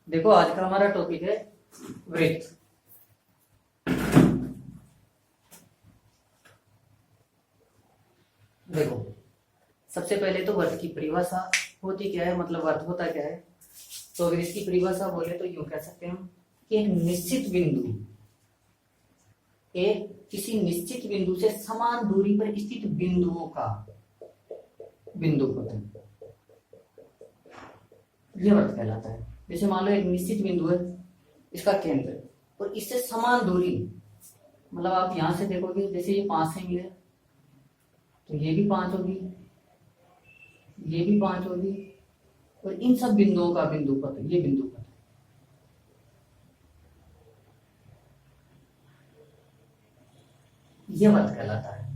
देखो आज का हमारा टॉपिक है वृत्त। देखो सबसे पहले तो वृत्त की परिभाषा होती क्या है, मतलब वर्त होता क्या है। तो अगर इसकी परिभाषा बोले तो यूं कह सकते हैं हम कि एक निश्चित बिंदु, एक किसी निश्चित बिंदु से समान दूरी पर स्थित बिंदुओं का बिंदु होता है, यह वर्त कहलाता है। जैसे मान लो एक निश्चित बिंदु है, इसका केंद्र और इससे समान दूरी, मतलब आप यहां से देखोगे जैसे ये 5 से मिले तो ये भी 5 होगी, ये भी 5 होगी, और इन सब बिंदुओं का बिंदु पथ, ये बिंदु पथ, ये वर्त कहलाता है।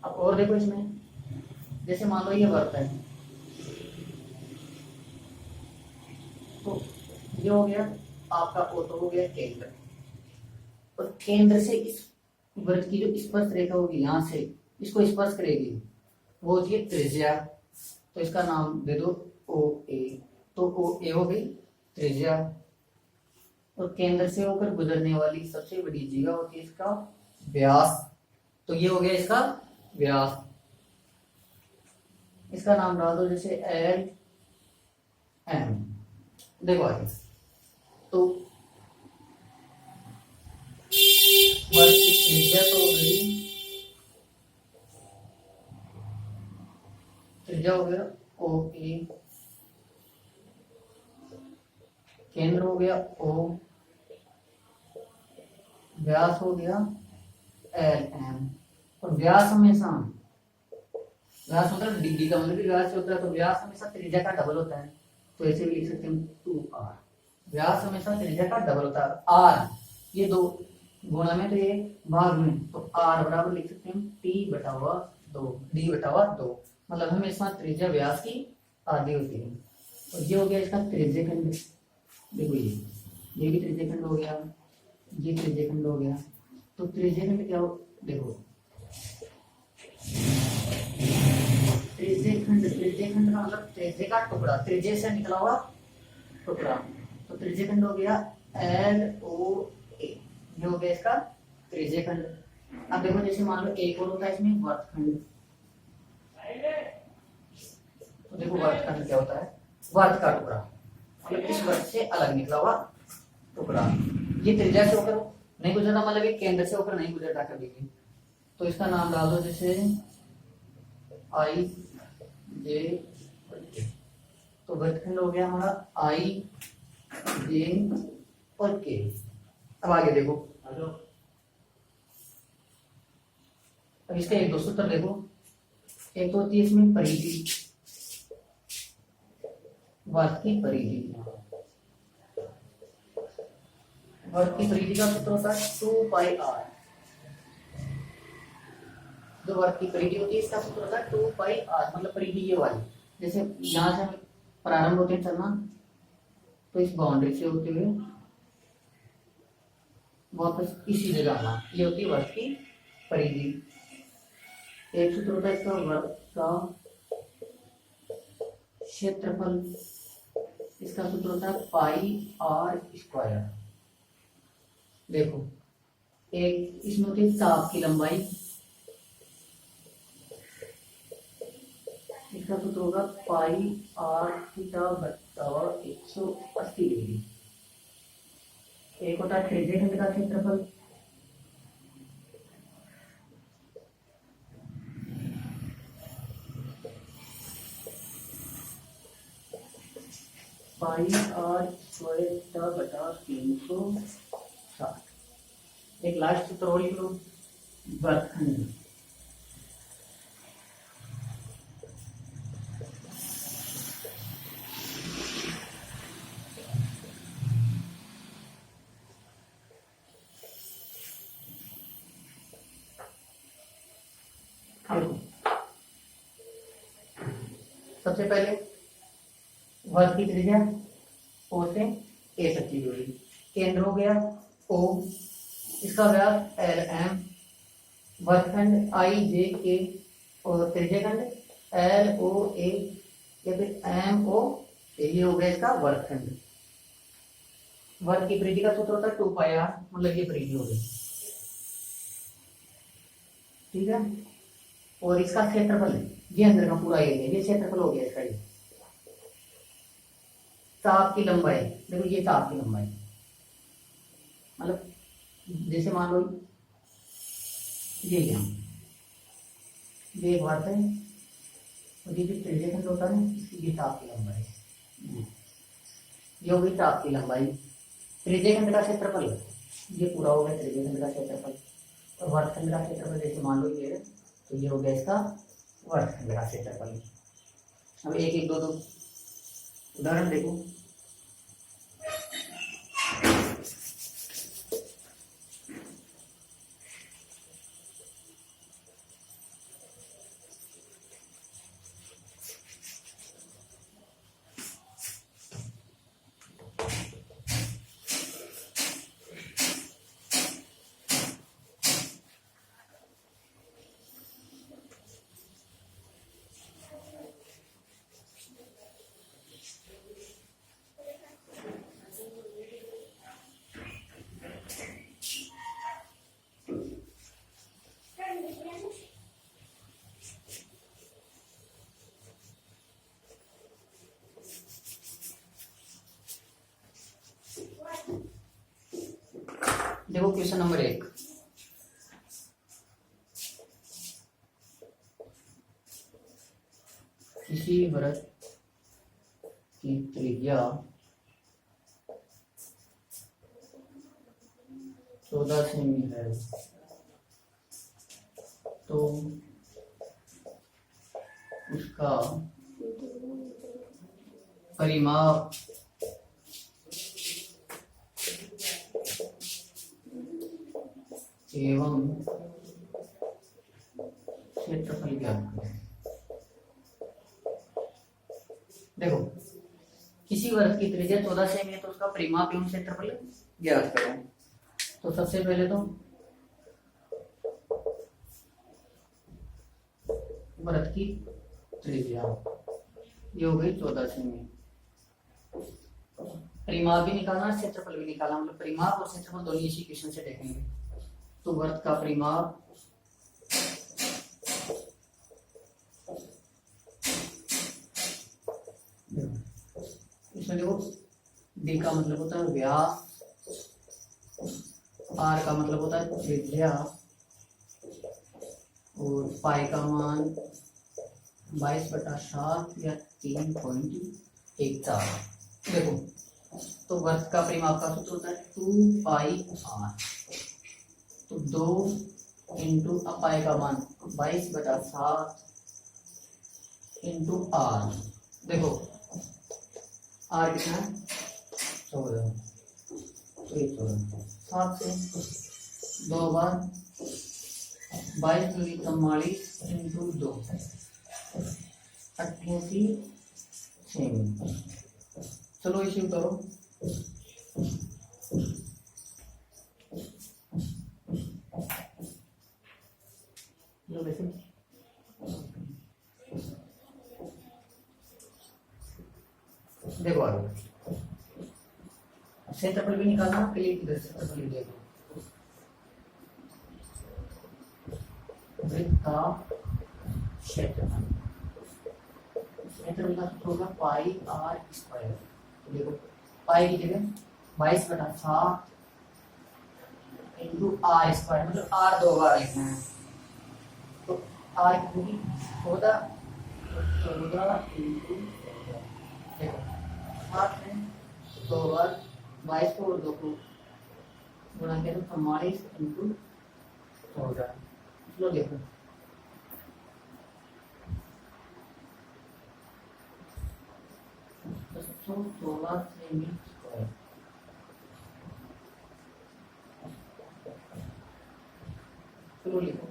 अब और देखो इसमें, जैसे मान लो ये वर्त है तो ये हो गया आपका ऑटो, हो गया केंद्र, और केंद्र से इस वृत्त की जो स्पर्श रेखा होगी यहां से इसको स्पर्श करेगी वो होती है त्रिज्या, तो इसका नाम दे दो ओ ए। तो ओ ए हो गई त्रिज्या, और केंद्र से होकर गुजरने वाली सबसे बड़ी जगह होती है इसका व्यास, तो ये हो गया इसका व्यास। इसका नाम डाल दो जैसे एल एम। देखो आगे, तो वर्ग की त्रिज्या तो हो गई, त्रिज्या हो गया ओ ए, केंद्र हो गया ओ, व्यास हो गया एल एम। और व्यास हमेशा, व्यास मतलब डिग्री का मतलब व्यास होता है, तो व्यास हमेशा त्रिज्या का डबल होता है, तो ऐसे भी लिख सकते हैं 2r। व्यास हमेशा त्रिज्या का डबल होता है, r ये दो गुणा में तो ये भाग में, तो r बराबर लिख सकते हैं t बटा हुआ 2, d बटा हुआ 2, मतलब हमेशा त्रिज्या व्यास की आधी होती है। और ये हो गया इसका त्रिज्य खंड। देखो ये भी त्रिज्य खंड हो गया, ये त्रिज्य खंड हो गया। तो त्रिज्य खंड क्या हो, देखो त्रिज्य खंड का मतलब त्रिज्य का टुकड़ा, त्रिज्य से निकला हुआ टुकड़ा, तो त्रिज्य खंड हो गया एल ओ ए, ये हो गया इसका त्रिज्य खंड। अब देखो जैसे मान लो एक और होता है इसमें वर्तखंड, तो देखो वर्तखंड क्या होता है, वर्त का टुकड़ा, मतलब इस वर्त से अलग निकला हुआ टुकड़ा, ये त्रिज्या से होकर नहीं गुजरता, मतलब ये केंद्र से होकर नहीं गुजरता कभी भी, तो इसका नाम डाल दो जैसे आई जे, तो वर्तखंड हो गया हमारा आई जे और के। अब आगे देखो, अब इसका एक दो सूत्र देखो, एक तो होती है इसमें परिधि, वर्त की परिधि, वर्त की परिधि का सूत्र होता है 2πr। जो वर्त की परिधि होती है इसका सूत्र होता है 2πr, मतलब परिधि ये वाली, जैसे यहां से हम प्रारंभ होते हैं चलना, तो इस बाउंड्री से होते हुए वापस इसी जगह आना, ये होती है वर्त की परिधि। एक सूत्र होता है इसका वर्त का क्षेत्रफल, इसका सूत्र होता है πr²। देखो एक इसमें होती है चाप की लंबाई, इसका सूत्र होगा πr बटा 180 डिग्री। एक होता है त्रिज्य खंड का क्षेत्रफल, πr² बटा 360। एक लास्ट सूत्र और लिख लो, वर्तखंड, सबसे पहले वर्त की त्रिज्या ओ से ए तक की दूरी, केंद्र हो गया ओ, इसका व्यास एल एम, वर्तखंड आई जे के, और त्रिज्य खंड एल ओ ए या फिर एम ओ ये हो गया इसका वर्गखंड। वर्ग की परिधि का सूत्र होता है 2 पाई r, मतलब ये परिधि हो गई, ठीक है। और इसका क्षेत्रफल, ये अंदर का पूरा एरिया, ये क्षेत्रफल हो गया इसका। ये चाप की लंबाई, देखो ये चाप की लंबाई, मतलब जैसे मान लो ये क्या, ये एक बात है, और ये जो त्रिज्यखंड होता है ये चाप की लंबाई, ये होगी चाप की लंबाई। त्रिज्यखंड का क्षेत्रफल, ये पूरा हो गया त्रिज्यखंड का क्षेत्रफल। और वर्गखंड का क्षेत्रफल जैसे मान लो ये, तो ये हो गया इसका वर्गखंड का क्षेत्रफल। अब एक एक दो दो उदाहरण देखो। देखो क्वेश्चन नंबर 1, किसी वृत्त की त्रिज्या 14 सेमी है, तो उसका परिमाप एवं क्षेत्रफल ज्ञात करें। देखो किसी वर्ग की त्रिज्या 14 सेमी है, तो उसका परिमाप एवं क्षेत्रफल ज्ञात करें। तो सबसे पहले तो वृत्त की त्रिज्या ये हो गई 14 सेमी, परिमाप भी निकालना, क्षेत्रफल भी निकालना, मतलब परिमाप और क्षेत्रफल दोनों इसी इक्वेशन से देखेंगे। तो वृत्त का परिमाप इसमें देखो, d का मतलब होता है व्यास, r का मतलब होता है त्रिज्या, और पाई का मान 22/7 या 3.14। देखो तो वर्ग का परिमाप का सूत्र होता है 2 पाई r, तो 2 इंटू पाई का मान 22/7 इंटू r। देखो r कितना है 14, तो ये 14, 7 से 2 बार 22 इंटू 2 88 सेमी। चलो इसे करो, देखो आगे क्षेत्रफल भी निकालना के लिए इधर क्षेत्रफल भी देखो, वृत्त का क्षेत्रफल, क्षेत्रफल का सूत्र होगा पाई r स्क्वायर। देखो पाई की जगह 22/7 इंटू r स्क्वायर, मतलब r 2 बार लिखना है, तो r की 14 इंटू, देखो 7 में 2 बार 22 को और 2 को गुणा किया तो 44 इंटू 14। चलो देखो तो 16 सेमी स्क्वायर, चलो लिखो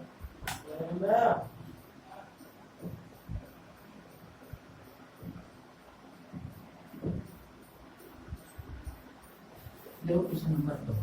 देखो क्वेश्चन नंबर 2,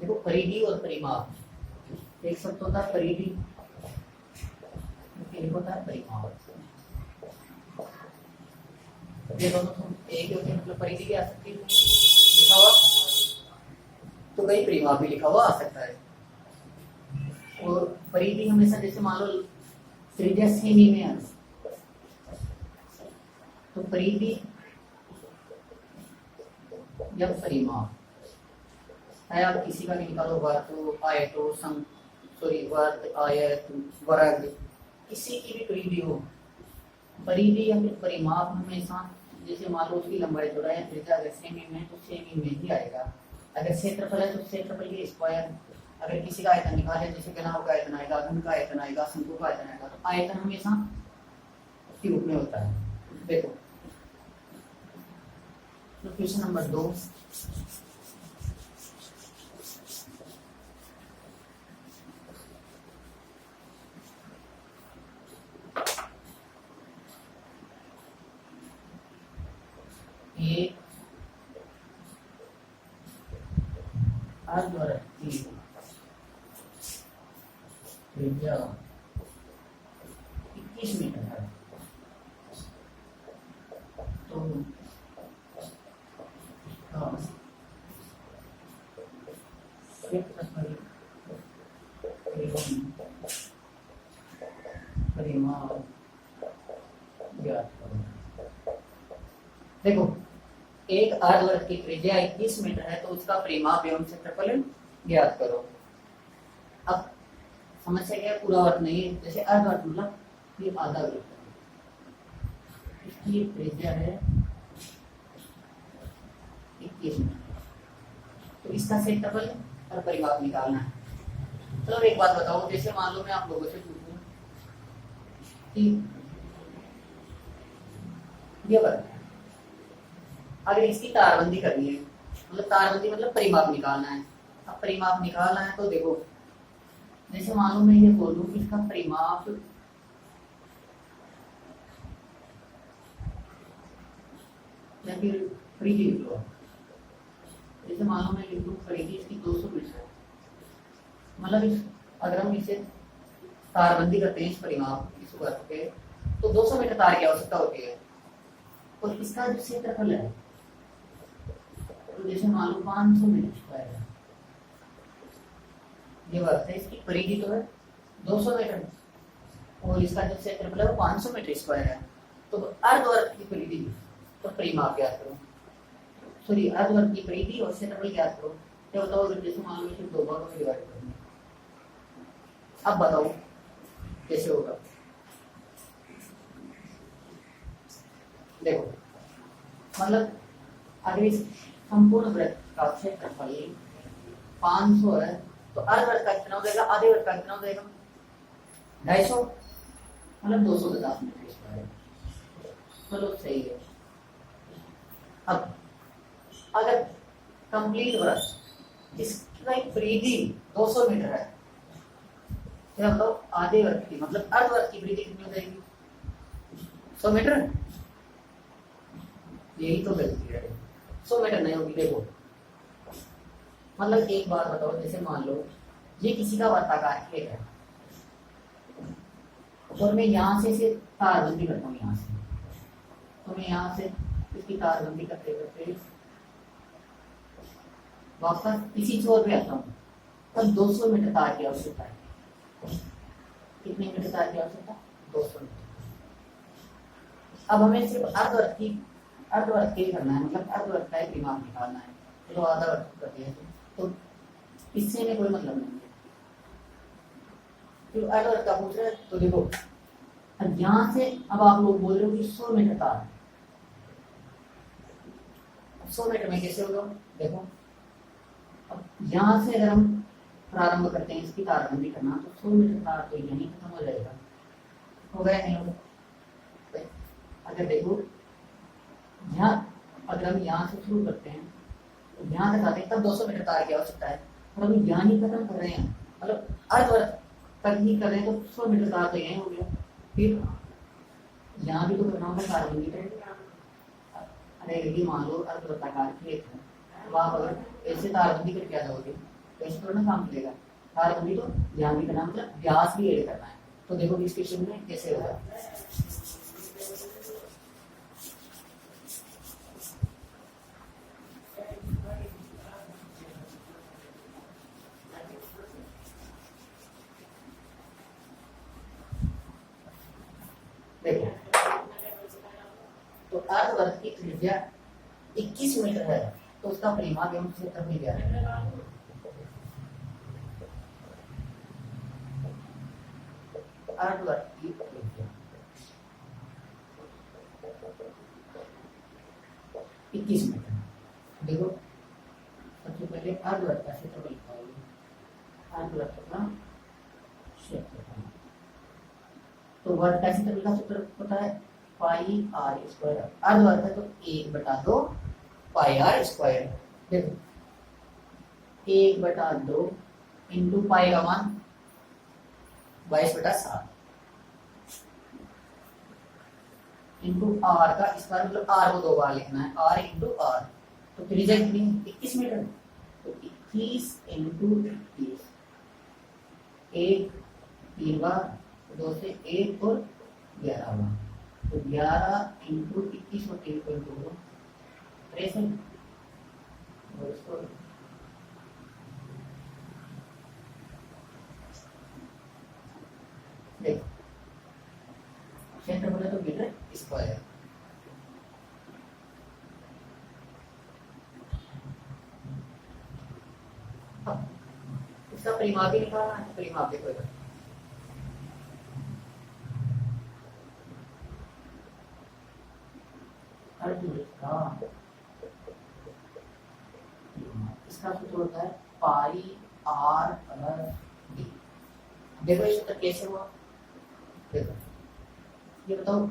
देखो परिधि और परिमाप, एक शब्द होता है परिधि, एक होता है परिमाप। ये दोनों एक ही होते हैं, मतलब परिधि भी आ सकती है लिखा हुआ, तो कहीं परिमाप भी लिखा हुआ आ सकता है। और परिधि हमेशा जैसे मान लो त्रिज्या सेमी में है, तो परिधि या परिमाप है, आप किसी का भी निकालो, वर्ग आयतो वर्ग आयत वर्ग, किसी की भी परिधि हो, परिधि या फिर परिमाप हमेशा जैसे मान लो उसकी लंबाई चौड़ाई है त्रिज्या अगर सेमी में तो सेमी में ही आएगा। अगर क्षेत्रफल है तो क्षेत्रफल के स्क्वायर, अगर किसी का आयतन निकाले जैसे घनाभ का आयतन आएगा, घन का आयतन आएगा, शंकु का आयतन आएगा, तो आयतन हमेशा क्यूब में होता है। देखो तो क्वेश्चन नंबर 2, एक अर्धवृत्तीय त्रिज्या 21 मीटर है, तो परिमाप ज्ञात करो। देखो एक अर्धवृत्त की त्रिज्या 21 मीटर है, तो उसका परिमाप एवं क्षेत्रफल ज्ञात करो। अब समस्या क्या है, पूरा वर्त नहीं है, जैसे अर्धवृत्त मतलब ये आधा वृत्त है, इसकी त्रिज्या है 21 मीटर, तो इसका क्षेत्रफल और परिमाप निकालना है। चलो एक बात बताओ, जैसे मान लो मैं आप लोगों से पूछूं कि ये वर्ग अगर इसकी तारबंदी करनी है, मतलब तारबंदी मतलब परिमाप निकालना है। अब परिमाप निकालना है तो देखो जैसे मान लो मैं ये बोलूं कि इसका परिमाप या फिर परिधि लिख लो, जैसे मान लो मैं लिख दूं परिधि इसकी 200 मीटर है, मतलब इस अगर हम इसे तारबंदी करते हैं इस परिमाप इस वर्ग पे, तो 200 मीटर तार की आवश्यकता होती है। और इसका जो क्षेत्रफल है तो जैसे मान लो 500 मीटर स्क्वायर है, ये वर्ग है, इसकी परिधि तो है 200 मीटर और इसका जो क्षेत्रफल है वो 500 मीटर स्क्वायर है। तो अर्धवर्ग की परिधि तो परिमाप ज्ञात करो, सॉरी अर्धवर्ग की परिधि और क्षेत्रफल ज्ञात करो। क्या बताओ, अगर जैसे मान लो इसे दो भागों में डिवाइड करना, अब बताओ कैसे होगा। देखो मतलब अगर इस संपूर्ण वृत्त का क्षेत्रफल 500 है, तो अर्धवृत्त का कितना हो जाएगा, आधे वृत्त का कितना हो जाएगा 250, मतलब 250 मीटर स्क्वायर। चलो सही है। अब अगर कंप्लीट वृत्त जिसकी परिधि 200 मीटर है, क्या बताओ आधे वृत्त की मतलब अर्धवृत्त की परिधि कितनी हो जाएगी 100 मीटर। यही तो गलती है, 100 मीटर नहीं होगी। देखो मतलब एक बात बताओ, जैसे मान लो ये किसी का वर्ताकार खेल है और मैं यहाँ से इसे तारबंदी करता हूँ, यहाँ से तो मैं यहाँ से इसकी तारबंदी करते करते वापस इसी छोर पे आता हूँ, तब 200 मीटर तार की आवश्यकता है। कितने मीटर तार की आवश्यकता, 200 मीटर। अब हमें सिर्फ अर्धवृत्त के करना है, मतलब अर्धवृत्त का परिमाप निकालना है, तो आधा वृत्त कर दिया तो इससे में कोई मतलब नहीं है। फिर अर्धवृत्त का पूछ रहे हैं तो देखो अब यहाँ से अब आप लोग बोल रहे हो कि 100 मीटर तार, 100 मीटर में कैसे होगा। देखो अब यहाँ से अगर हम प्रारंभ करते हैं इसकी तारबंदी करना, तो 100 मीटर तार तो यहीं खत्म हो जाएगा, हो गया नहीं होगा। अगर देखो यहाँ अगर हम यहाँ से शुरू करते हैं तो यहाँ तक आते हैं, तब 200 मीटर तार की आवश्यकता है, और अभी यहाँ ही खत्म कर रहे हैं, मतलब अर्धवृत्त तक ही कर रहे हैं, तो 100 मीटर तार तो यहीं हो गया। फिर यहाँ भी तो करना होगा तारबंदी पे। अरे यदि मान लो अर्धवृत्ताकार खेत है, तो आप अगर ऐसे तारबंदी करके आ जाओगे तो इस थोड़ा ना काम मिलेगा। हार बंदी तो ध्यान भी करना, मतलब व्यास भी ऐड करना है। तो देखो इस क्वेश्चन में कैसे होगा। देखो तो अर्धवर्ग की त्रिज्या 21 मीटर है, तो उसका परिमाप एवं क्षेत्रफल मिल गया। अर्धवर्ग की त्रिज्या 21 मीटर। देखो सबसे पहले अर्धवर्ग का क्षेत्रफल लिखाओगे, अर्धवर्ग का क्षेत्रफल। तो वर्ग का क्षेत्रफल का सूत्र पता है, पाई आर स्क्वायर। अर्धवर्ग है तो 1/2 पाई आर स्क्वायर। देखो 1/2 इंटू पाई का मान 22/7 इंटू आर का स्क्वायर, मतलब आर को 2 बार लिखना है, आर इंटू आर। तो त्रिज्या कितनी, 21 मीटर। तो 21 इंटू 21, 1 3 बार, 2 से 1 और 11 बार। तो 11 इंटू 21 और 3 को इंटू 63। देखो क्षेत्रफल तो मीटर स्क्वायर। इसका परिमाप भी निकालना है, परिमाप देखो इधर। इसका सूत्र होता है पाई आर प्लस डी। देखो ये सूत्र कैसे हुआ, देखो ये बताओ,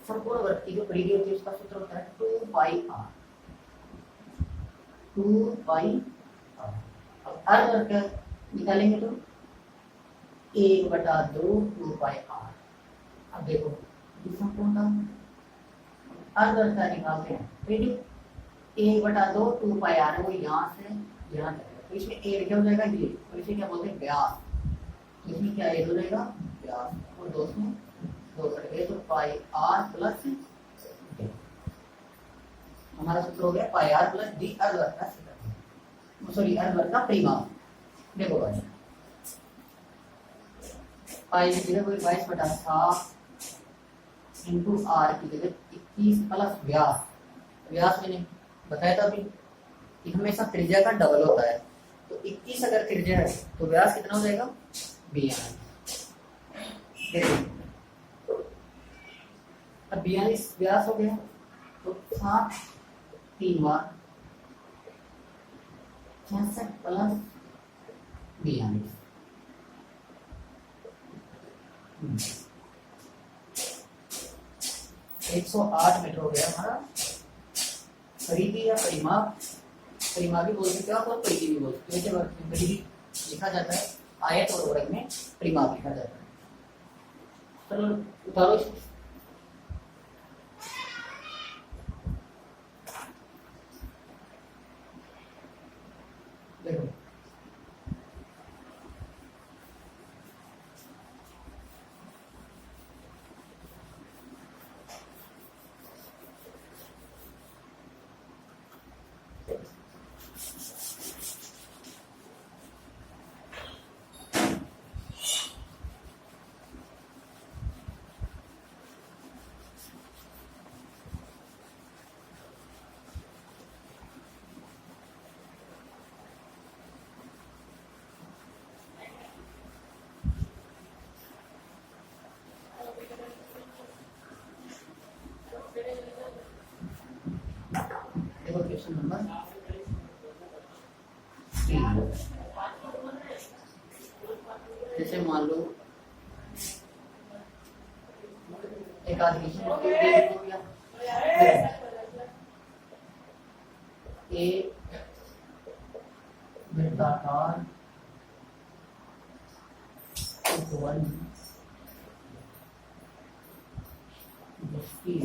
संपूर्ण वर्ग की जो परिधि होती है उसका सूत्र होता है 2 पाई आर, 2 पाई आर। अब अर्धवर्ग का निकालेंगे तो 1/2 2 पाई आर। अब देखो ये संपूर्ण अर्धवर्ग का निकालते हैं, परिधि 1/2 2 पाई आर है, वो यहाँ से यहाँ तक। तो इसमें ए क्या हो जाएगा ये, तो इसे क्या बोलते हैं व्यास। इसमें क्या ए हो जाएगा व्यास, और 2 में 2 कट गए, तो पाई आर प्लस हमारा सूत्र हो गया पाई आर प्लस डी, अर्धवर्ग का क्षेत्रफल, सॉरी अर्धवर्ग का परिमाप। देखो भाई पाई की जगह 22/7 इंटू आर की जगह 21 प्लस व्यास। व्यास मैंने बताया था अभी कि हमेशा त्रिज्या का डबल होता है। तो 21 अगर त्रिज्या है तो व्यास कितना हो जाएगा 42। अब 42 व्यास हो गया, तो 7 3 बार 66 प्लस 42, 108 मीटर हो गया हमारा परिधि या परिमाप। परिमाप भी बोल सकते हो आप और परिधि भी बोल सकते हो। जैसे वर्ग में परिधि लिखा जाता है, आयत और वर्ग में परिमाप लिखा जाता है। चलो उतारो इसको। देखो क्वेश्चन नंबर 3। जैसे मान लो एक आदमी एक वृत्ताकार उपवन जिसकी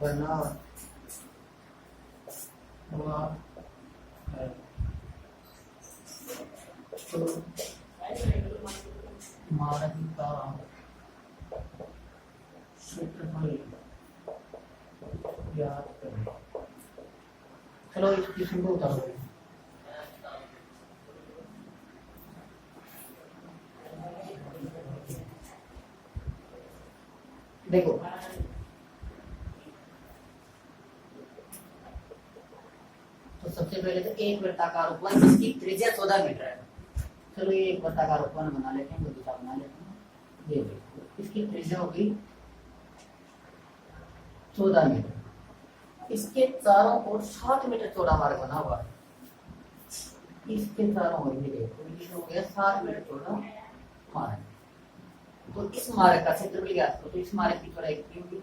बना हुआ है। तो मार्ग का क्षेत्रफल ज्ञात करें। चलो इस क्वेश्चन को उतारो। देखो तो सबसे पहले तो एक वृत्ताकार उपवन जिसकी त्रिज्या 14 मीटर है। चलो ये एक वृत्ताकार उपवन बना लेते हैं, दूसरा बना लेते हैं। ये देखो इसकी त्रिज्या होगी 14 मीटर। इसके चारों ओर 7 मीटर चौड़ा मार्ग बना हुआ है। इसके चारों ओर ये देखो ये हो गया 7 मीटर चौड़ा मार्ग। तो इस मार्ग का क्षेत्रफल ज्ञात करो। तो इस मार्ग की चौड़ाई कितनी होगी?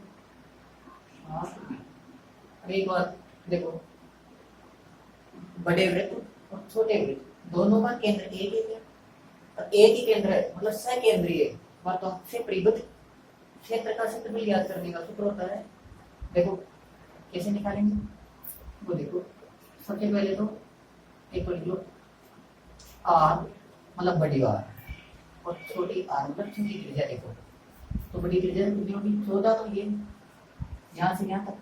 7 मीटर। एक बात देखो, बड़े वृत्त और छोटे वृत्त दोनों का केंद्र एक ही है और एक ही केंद्र है, मतलब सकेंद्रीय बातों से परिबद्ध क्षेत्र का क्षेत्रफल ज्ञात करने का सूत्र होता है। देखो कैसे निकालेंगे वो देखो। सबसे पहले तो एक लिख लो आर मतलब बड़ी आर और छोटी आर मतलब छोटी त्रिज्या। देखो तो बड़ी त्रिज्या कितनी होगी? 14। तो ये यहाँ से यहाँ तक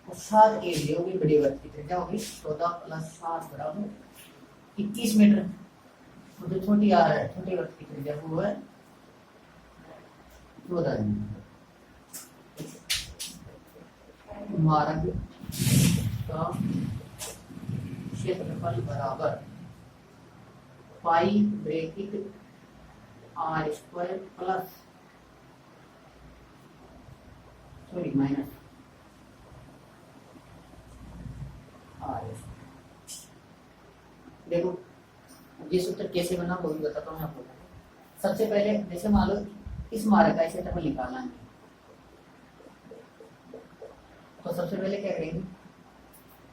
और 7 एरिया होगी। बड़ी वृत्त की त्रिज्या होगी 14 प्लस 7 बराबर 21 मीटर। और जो छोटी आर है, छोटी वृत्त की त्रिज्या वो है 14 मीटर। मार्ग का क्षेत्रफल बराबर pi bracket r square plus minus r. देखो ये सूत्र कैसे बना वो भी बताता हूँ आपको। सबसे पहले जैसे मान लो इस मार्ग का क्षेत्रफल निकालना है, तो सबसे पहले क्या करेंगे?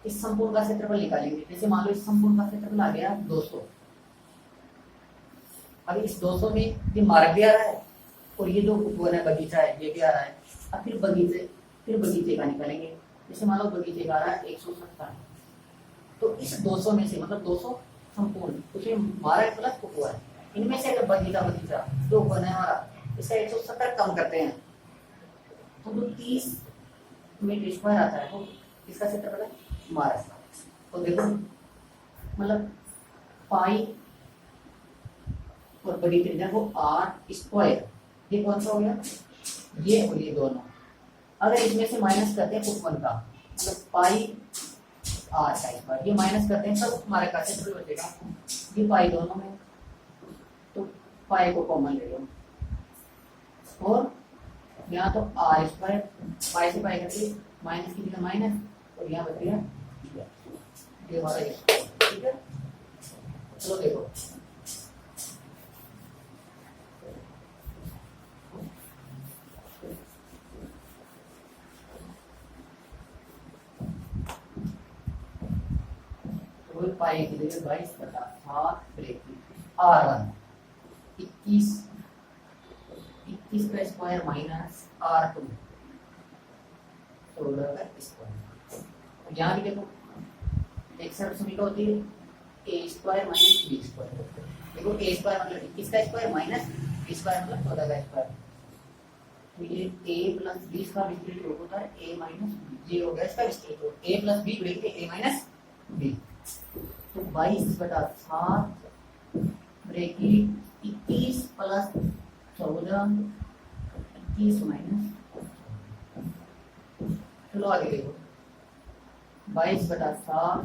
इस संपूर्ण का क्षेत्रफल निकालेंगे। जैसे मान लो इस संपूर्ण का क्षेत्रफल आ गया 200। अब इस 200 में ये मार्ग भी आ रहा है और ये जो उपवन है बगीचा है ये भी आ रहा है। अब फिर बगीचे का निकालेंगे। जैसे मान लो बगीचे का आ रहा है 170। तो इस 200 में से मतलब 200 संपूर्ण उसमें मार्ग प्लस उपवन, इनमें से अगर बगीचा जो उपवन है हमारा इसका 170 कम करते हैं तो 30 मीटर स्क्वायर आता है। तो इसका क्षेत्रफल है मार्ग। तो देखो मतलब पाई और बड़ी त्रिज्या को आर स्क्वायर, ये कौन सा हो गया? ये और ये दोनों। अगर इसमें से माइनस करते हैं उपवन का मतलब पाई आर का स्क्वायर, ये माइनस करते हैं तब हमारे का क्षेत्रफल बचेगा। ये पाई दोनों में, तो पाई को कॉमन ले लो और यहाँ तो आर स्क्वायर पाई से पाई करके माइनस की जगह माइनस और यहाँ बच गया ये हमारा। ठीक है चलो देखो पाई की जगह 22/7 ब्रैकेट R1 21 का स्क्वायर माइनस R2 16 का स्क्वायर। यहाँ भी देखो एक सर्व समीकरण होती है a square minus b square. देखो a स्क्वायर मतलब 21 का स्क्वायर माइनस b स्क्वायर मतलब 14 का स्क्वायर। तो ये a प्लस b का विस्तृत रूप होता है a माइनस b। ये हो गया इसका विस्तृत रूप a plus b bracket a minus b। तो 22/7 ब्रैकेट 21 प्लस 14 21 माइनस। चलो आगे देखो 22/7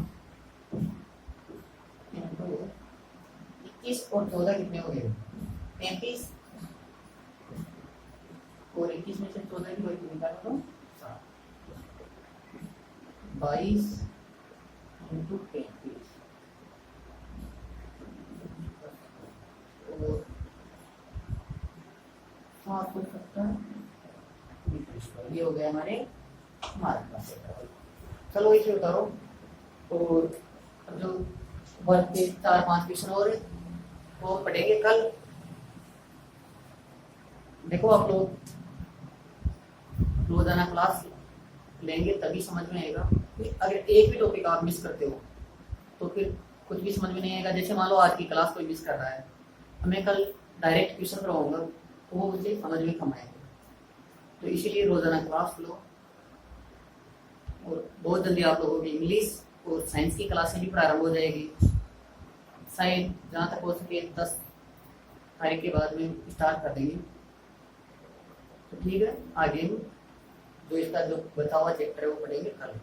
21 और 14 कितने हो गए? 33 और 21 में से 14 की वैल्यू निकालो तो 22 into 33 और 770 ये हो गया हमारे मार्ग का क्षेत्रफल। चलो इसे उतारो और जो वर्ग के 4-5 क्वेश्चन और वो पढ़ेंगे कल। देखो आप लोग रोजाना क्लास लेंगे तभी समझ में आएगा। अगर एक भी टॉपिक आप मिस करते हो तो फिर कुछ भी समझ में नहीं आएगा। जैसे मान लो आज की क्लास कोई मिस कर रहा है, मैं कल डायरेक्ट क्वेश्चन करवाऊंगा तो वो मुझे समझ में कम आएगा। तो इसीलिए रोजाना क्लास लो, और बहुत जल्दी आप लोगों की इंग्लिश और साइंस की क्लासें भी प्रारंभ हो जाएगी। शायद जहाँ तक हो सके 10 तारीख के बाद में स्टार्ट कर देंगे। तो ठीक है, आगे जो इसका जो बचा हुआ चैप्टर है वो पढ़ेंगे कल।